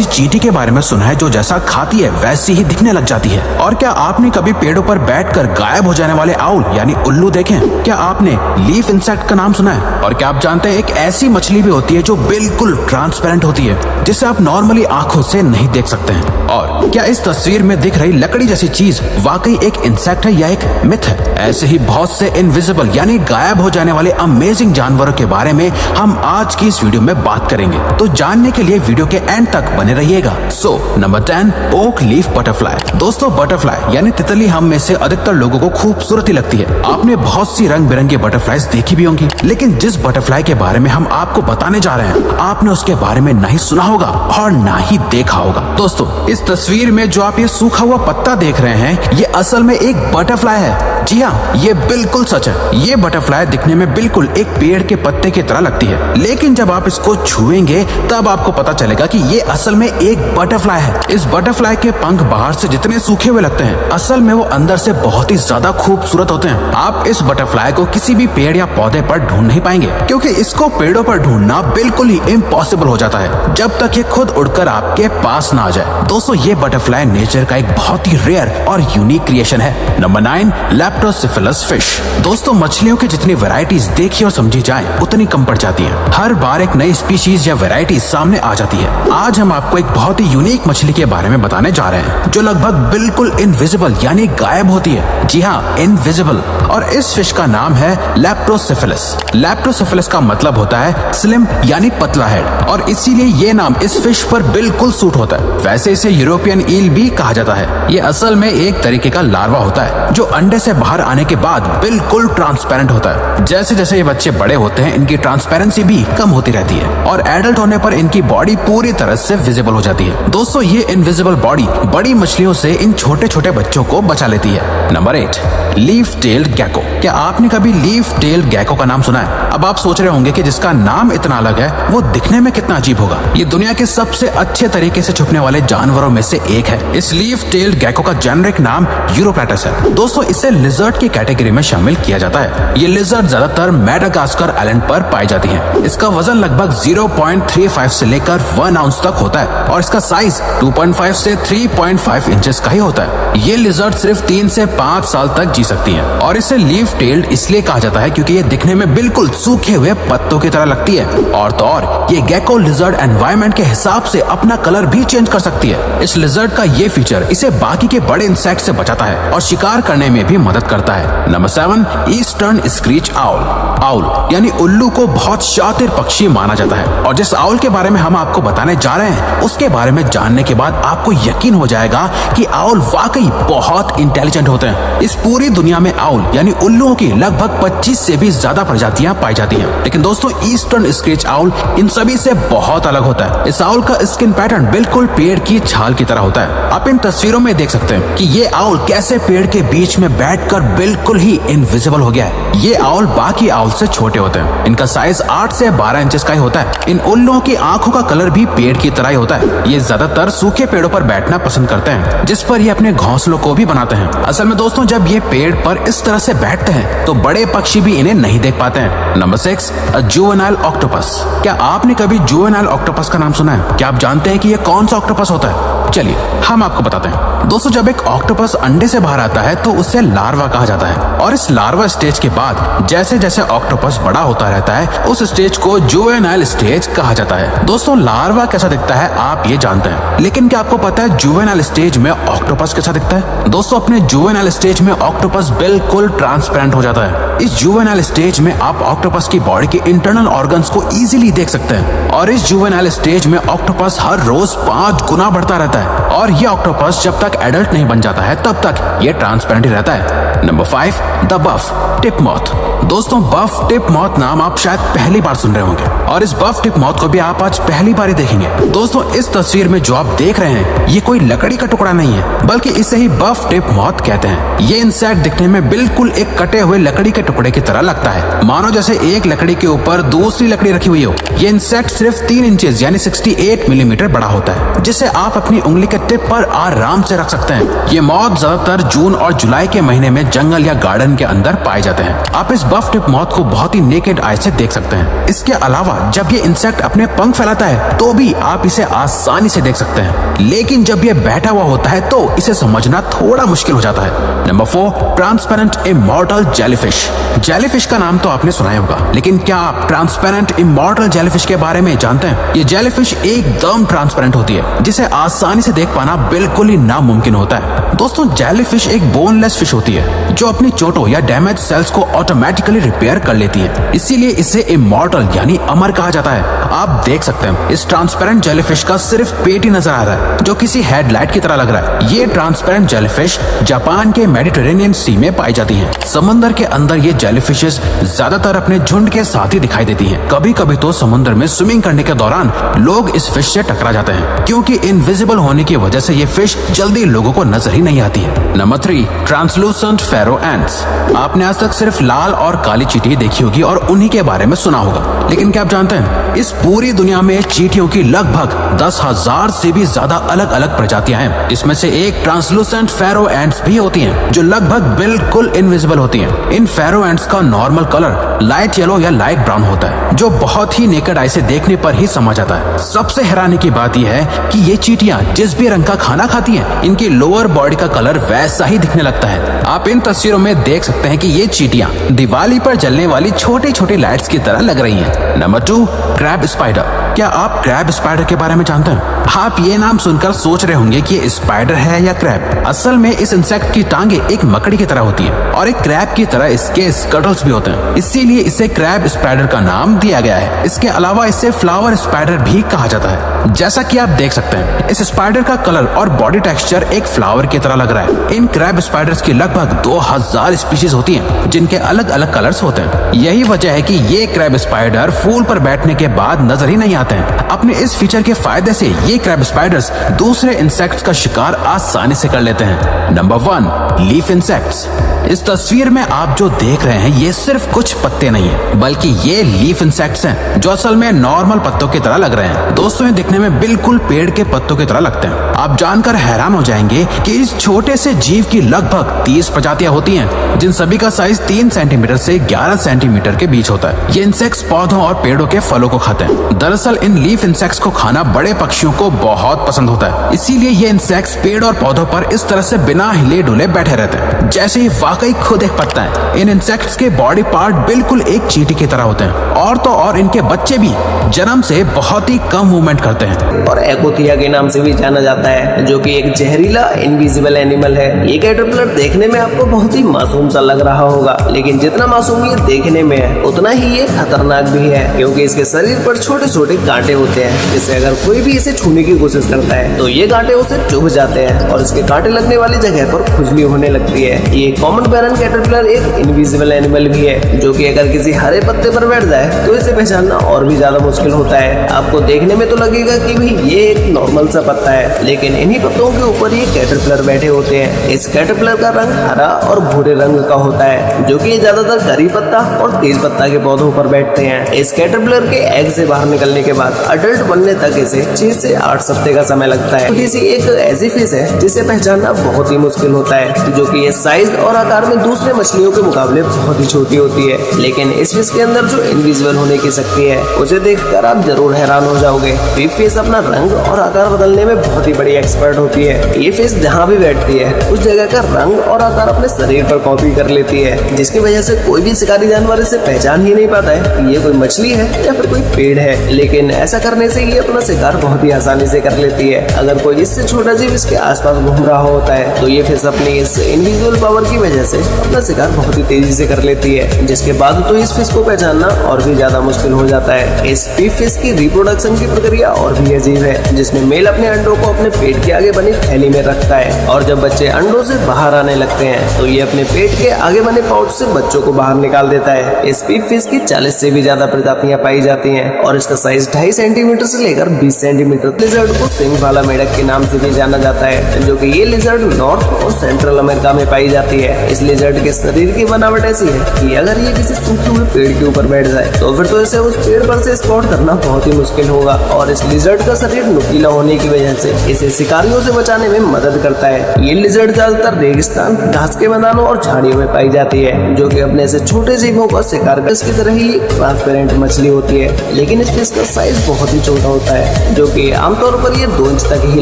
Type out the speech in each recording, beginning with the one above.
ऐसी चींटी के बारे में सुना है जो जैसा खाती है वैसी ही दिखने लग जाती है? और क्या आपने कभी पेड़ों पर बैठकर गायब हो जाने वाले आउल यानी उल्लू देखे हैं? क्या आपने लीफ इंसेक्ट का नाम सुना है? और क्या आप जानते हैं एक ऐसी मछली भी होती है जो बिल्कुल ट्रांसपेरेंट होती है, जिसे आप नॉर्मली आंखों से नहीं देख सकते हैं? और क्या इस तस्वीर में दिख रही लकड़ी जैसी चीज वाकई एक इंसेक्ट है या एक मिथ है? ऐसे ही बहुत से इनविजिबल यानी गायब हो जाने वाले अमेजिंग जानवरों के बारे में हम आज की इस वीडियो में बात करेंगे, तो जानने के लिए वीडियो के एंड तक बने रहिएगा। So number 10, oak leaf butterfly. दोस्तों बटरफ्लाई यानी तितली हम में से अधिकतर लोगों को खूबसूरत ही लगती है। आपने बहुत सी रंग बिरंगी बटरफ्लाईज देखी भी होंगी, लेकिन जिस बटरफ्लाई के बारे में हम आपको बताने जा रहे हैं आपने उसके बारे में ना ही सुना होगा और ना ही देखा होगा। दोस्तों इस तस्वीर में जो आप ये सूखा हुआ पत्ता देख रहे हैं ये असल में एक बटरफ्लाई है। जी हाँ, ये बिल्कुल सच है। ये बटरफ्लाई दिखने में बिल्कुल एक पेड़ के पत्ते की तरह लगती है, लेकिन जब आप इसको छुएंगे तब आपको पता चलेगा कि ये असल में एक बटरफ्लाई है। इस बटरफ्लाई के पंख बाहर से जितने सूखे हुए लगते हैं असल में वो अंदर से बहुत ही ज्यादा खूबसूरत होते हैं। आप इस बटरफ्लाई को किसी भी पेड़ या पौधे पर ढूंढ नहीं पाएंगे, क्योंकि इसको पेड़ों पर ढूंढना बिल्कुल ही इम्पॉसिबल हो जाता है जब तक ये खुद उड़कर आपके पास ना आ जाए। दोस्तों ये बटरफ्लाई नेचर का एक बहुत ही रेयर और यूनिक क्रिएशन है। Number 9, leptocephalus fish. दोस्तों मछलियों की जितनी वैरायटीज देखी और समझी जाए उतनी कम पड़ जाती है। हर बार एक नई स्पीशीज या वैरायटी सामने आ जाती है। आज हम आपको एक बहुत ही यूनिक मछली के बारे में बताने जा रहे हैं जो लगभग बिल्कुल इनविजिबल यानी गायब होती है। जी हाँ, इनविजिबल। और इस फिश का नाम है लेप्टोसिफिलस। लेप्टोसिफिलस का मतलब होता है स्लिम यानी पतला हेड, और इसीलिए ये नाम इस फिश पर बिल्कुल सूट होता है। वैसे इसे यूरोपियन ईल भी कहा जाता है। ये असल में एक तरीके का लार्वा होता है जो अंडे से बाहर आने के बाद बिल्कुल ट्रांसपेरेंट होता है। जैसे जैसे ये बच्चे बड़े होते हैं इनकी ट्रांसपेरेंसी भी कम होती रहती है और एडल्ट होने पर इनकी बॉडी पूरी तरह से विजिबल हो जाती है। दोस्तों ये इनविजिबल बॉडी बड़ी मछलियों से इन छोटे छोटे बच्चों को बचा लेती है। Number 8, leaf tailed gecko. क्या आपने कभी लीफ टेल्ड गेको का नाम सुना है? अब आप सोच रहे होंगे कि जिसका नाम इतना अलग है वो दिखने में कितना अजीब होगा। ये दुनिया के सबसे अच्छे तरीके से छुपने वाले जानवरों में से एक है। इस लीफ टेल्ड गेको का जेनेरिक नाम यूरोप्लेटस है। दोस्तों इसे लिजर्ड की कैटेगरी में शामिल किया जाता है। ये लिजर्ड ज्यादातर मेडागास्कर आइलैंड पर पाई जाती है। इसका वजन लगभग 0.35 से लेकर 1 आउंस तक होता है और इसका साइज 2.5 से 3.5 इंचेस का ही होता है। ये लिजर्ड सिर्फ 3 से 5 साल तक जी सकती है और इसे लीफ टेल्ड इसलिए कहा जाता है क्योंकि ये दिखने में बिल्कुल सूखे हुए पत्तों की तरह लगती है। और तो और ये गेको लिजर्ड एनवायरनमेंट के हिसाब से अपना कलर भी चेंज कर सकती है। इस लिजर्ड का ये फीचर इसे बाकी के बड़े इंसेक्ट से बचाता है और शिकार करने में भी मदद करता है। Number 7, eastern screech owl. Owl यानी उल्लू को बहुत शातिर पक्षी माना जाता है और जिस आउल के बारे में हम आपको बताने जा रहे हैं उसके बारे में जानने के बाद आपको यकीन हो जाएगा कि आउल वाकई बहुत इंटेलिजेंट होते हैं। इस पूरी दुनिया में आउल यानी उल्लुओं की लगभग 25 से भी ज्यादा प्रजातियां पाई जाती हैं, लेकिन दोस्तों ईस्टर्न स्क्रीच आउल इन सभी से बहुत अलग होता है। इस आउल का स्किन पैटर्न बिल्कुल पेड़ की छाल की तरह होता है। आप इन तस्वीरों में देख सकते हैं कि ये आउल कैसे पेड़ के बीच में बैठकर बिल्कुल ही इनविजिबल हो गया है। ये आउल बाकी आउल से छोटे होते हैं। इनका साइज 8 से 12 इंचेस का ही होता है। इन उल्लुओं की आंखों का कलर भी पेड़ की तरह ही होता है। ये ज्यादातर सूखे पेड़ों पर बैठना पसंद करते हैं, जिस पर ये अपने घोंसलों को भी बनाते हैं। असल में दोस्तों जब ये पेड़ पर इस तरह से बैठते हैं तो बड़े पक्षी भी इन्हें नहीं देख पाते हैं। Number 6, juvenile octopus. क्या आपने कभी जुवेनाइल ऑक्टोपस का नाम सुना है? क्या आप जानते हैं कि ये कौन सा ऑक्टोपस होता है? चलिए हम आपको बताते हैं। दोस्तों जब एक ऑक्टोपस अंडे से बाहर आता है तो उसे लार्वा कहा जाता है, और इस लार्वा स्टेज के बाद जैसे जैसे ऑक्टोपस बड़ा होता रहता है उस स्टेज को जुवेनाइल स्टेज कहा जाता है। दोस्तों लार्वा कैसा दिखता है आप ये जानते हैं, लेकिन क्या आपको पता है जुवेनाइल स्टेज में ऑक्टोपस कैसा दिखता है? दोस्तों अपने जुवेनाइल स्टेज में ऑक्टोपस बिल्कुल ट्रांसपेरेंट हो जाता है। इस जुवेनाइल स्टेज में आप ऑक्टोपस की बॉडी के इंटरनल ऑर्गन्स को इजीली देख सकते हैं, और इस जुवेनाइल स्टेज में ऑक्टोपस हर रोज 5 गुना बढ़ता रहता है, और ये ऑक्टोपस जब तक एडल्ट नहीं बन जाता है तब तक ये ट्रांसपेरेंट ही रहता है। Number 5, the buff tip moth. दोस्तों बफ टिप मॉथ नाम आप शायद पहली बार सुन रहे होंगे, और इस बफ टिप मॉथ को भी आप आज पहली बार ही देखेंगे। दोस्तों इस तस्वीर में जो आप देख रहे हैं ये कोई लकड़ी का टुकड़ा नहीं है, बल्कि इसे ही बफ टिप मॉथ कहते हैं। ये इंसेक्ट दिखने में बिल्कुल एक कटे हुए लकड़ी के टुकड़े की तरह लगता है, मानो जैसे एक लकड़ी के ऊपर दूसरी लकड़ी रखी हुई हो। ये इंसेक्ट सिर्फ 3 इंचेस यानी 68 मिलीमीटर बड़ा होता है, जिसे आप अपनी उंगली के टिप पर आराम से रख सकते हैं। ये मॉथ ज्यादातर जून और जुलाई के महीने में जंगल या गार्डन के अंदर पाए जाते हैं। आप इस बफ टिप मॉथ को बहुत ही नेकेड आई से देख सकते हैं। इसके अलावा जब ये इंसेक्ट अपने पंख फैलाता है तो भी आप इसे आसानी से देख सकते हैं, लेकिन जब ये बैठा हुआ होता है तो इसे समझना थोड़ा मुश्किल हो जाता है। Number 4, transparent immortal jellyfish. Jellyfish का नाम तो आपने सुना ही होगा, लेकिन क्या आप ट्रांसपेरेंट इमॉर्टल जेलीफिश के बारे में जानते हैं? ये जेलीफिश एकदम ट्रांसपेरेंट होती है, जिसे आसानी से देख पाना बिल्कुल ही नामुमकिन होता है। दोस्तों, जेलीफिश एक बोनलेस फिश होती है जो अपनी चोटों या डैमेज सेल्स को ऑटोमेटिकली रिपेयर कर लेती है, इसीलिए इसे इमॉर्टल यानी अमर कहा जाता है। आप देख सकते हैं इस ट्रांसपेरेंट जेलीफिश का सिर्फ पेट ही नजर आ रहा है, जो किसी हेडलाइट की तरह लग रहा है। ये ट्रांसपेरेंट जेलीफिश जापान के मेडिटेरेनियन सी में पाई जाती हैं। समंदर के अंदर ये जेलीफिशेस ज्यादातर अपने झुंड के साथ ही दिखाई देती हैं। कभी कभी तो समुद्र में स्विमिंग करने के दौरान लोग इस फिश से टकरा जाते हैं, क्योंकि इनविजिबल होने की वजह से ये फिश जल्दी लोगों को नजर ही नहीं आती है। नंबर 3, ट्रांसलूसेंट फेरो एंट्स। आपने आज तक सिर्फ लाल और काली चींटी देखी होगी और उन्हीं के बारे में सुना होगा, लेकिन क्या आप जानते हैं इस पूरी दुनिया में चींटियों की लगभग 10,000 से भी ज्यादा अलग अलग प्रजातियां हैं। इसमें से एक ट्रांसलूसेंट फेरो एंट्स भी होती हैं, जो लगभग बिल्कुल इनविजिबल होती हैं। इन फेरो एंट्स का नॉर्मल कलर लाइट येलो या लाइट ब्राउन होता है, जो बहुत ही नेकेड आई से देखने पर ही समझ आता है। सबसे हैरानी की बात यह है कि ये चींटियां जिस भी रंग का खाना खाती हैं, इनकी लोअर बॉडी का कलर वैसा ही दिखने लगता है। आप इन तस्वीरों में देख सकते हैं कि ये चींटियां दिवाली पर जलने वाली छोटी छोटी लाइट्स की तरह लग रही हैं। Number 2, crab spider. क्या आप क्रैब स्पाइडर के बारे में जानते हैं? आप ये नाम सुनकर सोच रहे होंगे कि ये स्पाइडर है या क्रैब। असल में इस इंसेक्ट की टांगे एक मकड़ी की तरह होती है और एक क्रैब की तरह इसके स्कटल्स भी होते हैं, इसीलिए इसे क्रैब स्पाइडर का नाम दिया गया है। इसके अलावा इसे फ्लावर स्पाइडर भी कहा जाता है। जैसा कि आप देख सकते हैं इस स्पाइडर का कलर और बॉडी टेक्सचर एक फ्लावर की तरह लग रहा है। इन क्रैब स्पाइडर्स की लगभग 2000 स्पीशीज होती हैं, जिनके अलग अलग कलर्स होते हैं। यही वजह है कि ये क्रैब स्पाइडर फूल पर बैठने के बाद नजर ही नहीं आते हैं। अपने इस फीचर के फायदे से ये क्रैब स्पाइडर्स दूसरे इंसेक्ट्स का शिकार आसानी से कर लेते हैं। Number 1, leaf insects. इस तस्वीर में आप जो देख रहे हैं ये सिर्फ कुछ पत्ते नहीं है, बल्कि ये लीफ इंसेक्ट्स हैं, जो असल में नॉर्मल पत्तों की तरह लग रहे हैं। दोस्तों, ये दिखने में बिल्कुल पेड़ के पत्तों की तरह लगते हैं। आप जानकर हैरान हो जाएंगे कि इस छोटे से जीव की लगभग 30 प्रजातियां होती हैं, जिन सभी का साइज 3 सेंटीमीटर से 11 सेंटीमीटर के बीच होता है। ये इंसेक्ट्स पौधों और पेड़ों के फलों को खाते हैं। दरअसल इन लीफ इंसेक्ट्स को खाना बड़े पक्षियों को बहुत पसंद होता है, इसीलिए ये इंसेक्ट्स पेड़ और पौधों पर इस तरह से बिना हिले डुले बैठे रहते हैं, जैसे ये वाकई खुद एक पत्ता है। इन इंसेक्ट्स के बॉडी पार्ट बिल्कुल एक चींटी की तरह होते हैं, और तो और इनके बच्चे भी जन्म से बहुत ही कम मूवमेंट करते हैं। और एकोथिया के नाम से भी जाना जाता है, जो कि एक जहरीला इनविजिबल एनिमल है। ये कैटरपिलर देखने में आपको बहुत ही मासूम सा लग रहा होगा, लेकिन जितना मासूम ये देखने में है उतना ही ये खतरनाक भी है, क्योंकि इसके शरीर पर छोटे छोटे कांटे होते हैं, जिससे अगर कोई भी इसे छूने की कोशिश करता है तो ये कांटे उसे चुभ जाते हैं और इसके कांटे लगने वाली जगह पर खुजली होने लगती है। ये कॉमन पैरन कैटरपिलर एक इनविजिबल एनिमल भी है, जो कि अगर किसी हरे पत्ते पर बैठ जाए तो इसे पहचानना और भी ज्यादा मुश्किल होता है। आपको देखने में तो लगेगा कि भाई ये एक नॉर्मल सा पत्ता है, लेकिन इन्हीं पत्तों के ऊपर ये कैटरपिलर बैठे होते हैं। इस कैटरपिलर का रंग हरा और भूरे रंग का होता है, जो कि ज्यादातर करी पत्ता और तेज पत्ता के पौधों पर बैठते हैं। इस कैटरपिलर के एग से बाहर निकलने के बाद अडल्ट बनने तक इसे 6 से 8 हफ्ते का समय लगता है। छोटी सी एक ऐसी फिश है जिसे पहचानना बहुत ही मुश्किल होता है, जो कि ये साइज और आकार में दूसरे मछलियों के मुकाबले बहुत ही छोटी होती है। लेकिन इस फिश के अंदर जो इनविजिबल होने की शक्ति है उसे देखकर आप जरूर हैरान हो जाओगे। ये फिश अपना रंग और आकार बदलने में बहुत ही बड़ी एक्सपर्ट होती है। ये फिश जहाँ भी बैठती है उस जगह का रंग और आकार अपने शरीर पर कॉपी कर लेती है, जिसकी वजह से कोई भी शिकारी जानवर इसे पहचान ही नहीं पाता है कि ये कोई मछली है या फिर कोई पेड़ है। लेकिन ऐसा करने से ये अपना शिकार बहुत ही आसानी से कर लेती है। अगर कोई इससे छोटा जीव इसके आसपास घूम रहा होता है तो ये फिश अपनी इस इनविजिबल पावर की वजह से अपना शिकार बहुत ही तेजी से कर लेती है, जिसके बाद तो इस फिश को पहचानना और भी ज्यादा मुश्किल हो जाता है। इस फिश की रिप्रोडक्शन की प्रक्रिया और भी अजीब है, जिसमें मेल अपने अंडों को अपने पेट के आगे बनी थैली में रखता है, और जब बच्चे अंडों से बाहर आने लगते हैं तो ये अपने पेट के आगे बने पाउच से बच्चों को बाहर निकाल देता है। इस फिश की 40 से भी ज्यादा प्रजातियां पाई जाती हैं और इसका साइज गाइस 2.5 सेंटीमीटर से लेकर 20 सेंटीमीटर लिजर्ड को सिंह वाला मेढक के नाम से भी जाना जाता है, जो कि ये लिजर्ड नॉर्थ और सेंट्रल अमेरिका में पाई जाती है। इस लिजर्ड के शरीर की बनावट ऐसी है कि अगर ये किसी सूखे हुए पेड़ के ऊपर बैठ जाए तो फिर तो इसे उस पेड़ पर से स्पॉट करना बहुत ही मुश्किल होगा। और इस लिजर्ड का शरीर नुकीला होने की वजह से इसे शिकारियों से बचाने में मदद करता है। ये लिजर्ड ज्यादातर रेगिस्तान, घास के मैदानों और झाड़ियों में पाई जाती है, जो कि अपने से छोटे जीवों का शिकार कर इसकी तरह ही ट्रांसपेरेंट मछली होती है, लेकिन इस फिश का साइज बहुत ही छोटा होता है, जो कि आमतौर पर ये 2 इंच तक ही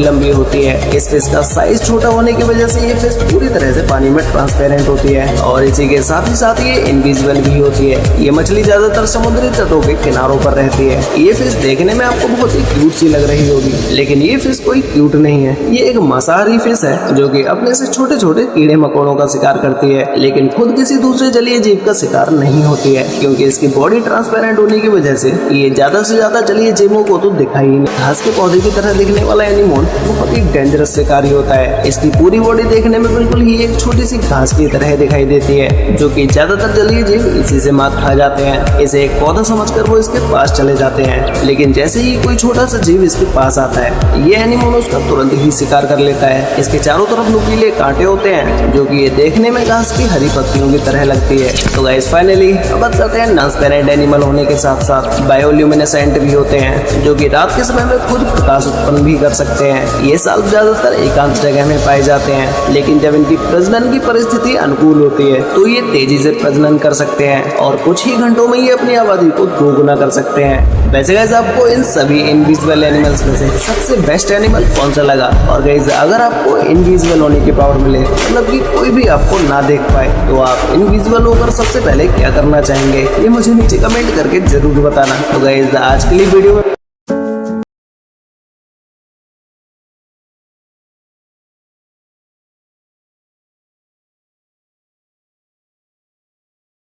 लंबी होती है। इस फिश का साइज छोटा होने की वजह से ये फिश पूरी तरह से पानी में ट्रांसपेरेंट होती है और इसी के साथ ही ये इनविजिबल भी होती है। ये मछली ज्यादातर समुद्री तटों के किनारों पर रहती है। ये फिश देखने में आपको बहुत ही क्यूट सी लग रही होगी, लेकिन ये फिश कोई क्यूट नहीं है। ये एक मांसाहारी फिश है जो कि अपने से छोटे छोटे कीड़े मकोड़ों का शिकार करती है, लेकिन खुद किसी दूसरे जलीय जीव का शिकार नहीं होती है, क्योंकि इसकी बॉडी ट्रांसपेरेंट होने की वजह से ये ज्यादा से ज्यादा जलीय जीवों को तो दिखाई ही नहीं। घास के पौधे की तरह दिखने वाला एनीमोन बहुत ही डेंजरस शिकारी होता है। इसकी पूरी बॉडी देखने में बिल्कुल ही एक छोटी सी घास की तरह दिखाई देती है, जो कि ज्यादातर जलीय जीव इसी से मात खा जाते हैं। इसे एक पौधा समझकर वो इसके पास चले जाते हैं, लेकिन जैसे ही कोई छोटा सा जीव इसके पास आता है ये एनीमोन उसका तुरंत ही शिकार कर लेता है। इसके चारों तरफ नुकीले कांटे होते हैं, जो कि ये देखने में घास की हरी पत्तियों की तरह लगती है। तो गाइस फाइनली बात करते हैं ट्रांसपेरेंट एनिमल होने के साथ साथ बायोल्यूमिनेसेंट भी होते हैं, जो कि रात के समय में खुद प्रकाश उत्पन्न भी कर सकते हैं। ये साल्प ज्यादातर एकांत जगह में पाए जाते हैं, लेकिन जब इनकी प्रजनन की परिस्थिति अनुकूल होती है तो ये तेजी से प्रजनन कर सकते हैं और कुछ ही घंटों में ये अपनी आबादी को दोगुना कर सकते हैं। वैसे गाइस आपको इन सभी इनविजिबल एनिमल्स में से सबसे बेस्ट एनिमल कौन सा लगा? और गाइस अगर आपको इनविजिबल होने की पावर मिले, मतलब कि कोई भी आपको ना देख पाए, तो आप इनविजिबल होकर सबसे पहले क्या करना चाहेंगे? ये मुझे नीचे कमेंट करके जरूर बताना। तो गाइस आज के लिए वीडियो में